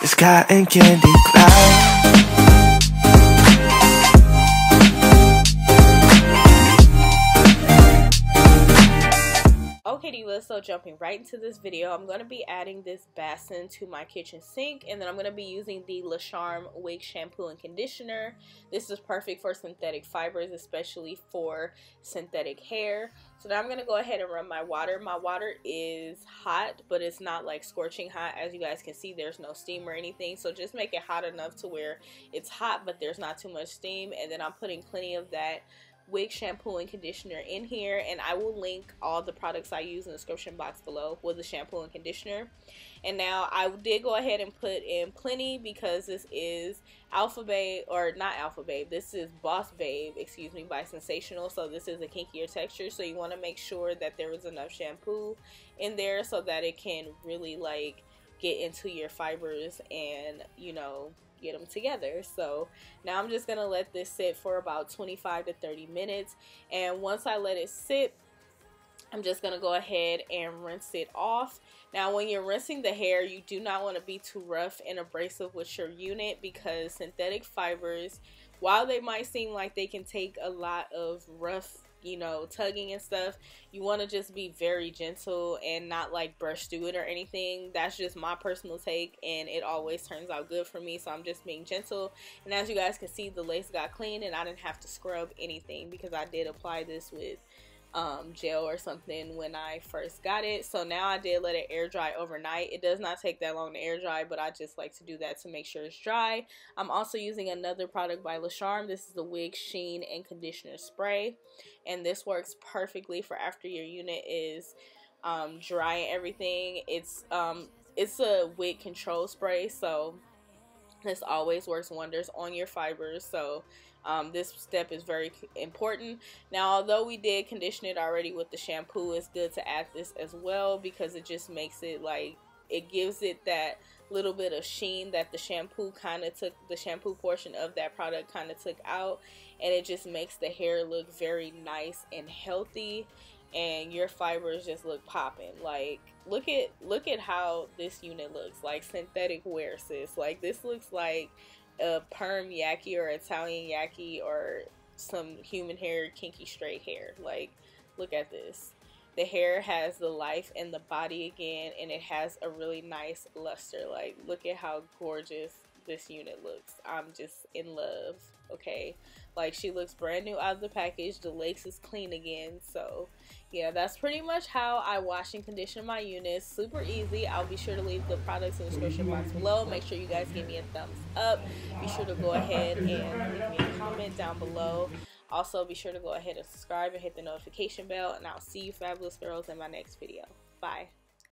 It's cotton candy clouds. Okay, Diva, so jumping right into this video, I'm going to be adding this basin to my kitchen sink, and then I'm going to be using the Le Charme wig shampoo and conditioner. This is perfect for synthetic fibers, especially for synthetic hair. So now I'm going to go ahead and run my water. My water is hot, but it's not like scorching hot. As you guys can see, there's no steam or anything, so just make it hot enough to where it's hot, but there's not too much steam. And then I'm putting plenty of that wig shampoo and conditioner in here, and I will link all the products I use in the description box below with the shampoo and conditioner. And now I did go ahead and put in plenty because this is Alpha Babe, or not Alpha Babe, this is Boss Babe, excuse me, by Sensational. So this is a kinkier texture, so you want to make sure that there is enough shampoo in there so that it can really like get into your fibers and, you know, get them together. So now I'm just gonna let this sit for about 25 to 30 minutes, and once I let it sit, I'm just gonna go ahead and rinse it off. Now when you're rinsing the hair, you do not want to be too rough and abrasive with your unit, because synthetic fibers, while they might seem like they can take a lot of rough, you know, tugging and stuff, you want to just be very gentle and not like brush through it or anything. That's just my personal take, and it always turns out good for me, so I'm just being gentle. And as you guys can see, the lace got clean and I didn't have to scrub anything because I did apply this with gel or something when I first got it. So now I did let it air dry overnight. It does not take that long to air dry, but I just like to do that to make sure it's dry. I'm also using another product by Le Charme. This is the Wig Sheen and Conditioner Spray, and this works perfectly for after your unit is dry and everything. It's a wig control spray, so this always works wonders on your fibers. So this step is very important. Now, although we did condition it already with the shampoo, it's good to add this as well because it just makes it like, it gives it that little bit of sheen that the shampoo kind of took, the shampoo portion of that product kind of took out, and it just makes the hair look very nice and healthy, and your fibers just look popping. Like look at how this unit looks, like synthetic wear, sis. Like this looks like a perm yaki or Italian yaki or some human hair, kinky straight hair. Like look at this. The hair has the life and the body again, and it has a really nice luster. Like look at how gorgeous this unit looks. I'm just in love. Okay, like she looks brand new out of the package. The lace is clean again. So yeah, that's pretty much how I wash and condition my units. Super easy. I'll be sure to leave the products in the description box below. Make sure you guys give me a thumbs up. Be sure to go ahead and leave me a comment down below. Also, be sure to go ahead and subscribe and hit the notification bell, and I'll see you fabulous girls in my next video. Bye.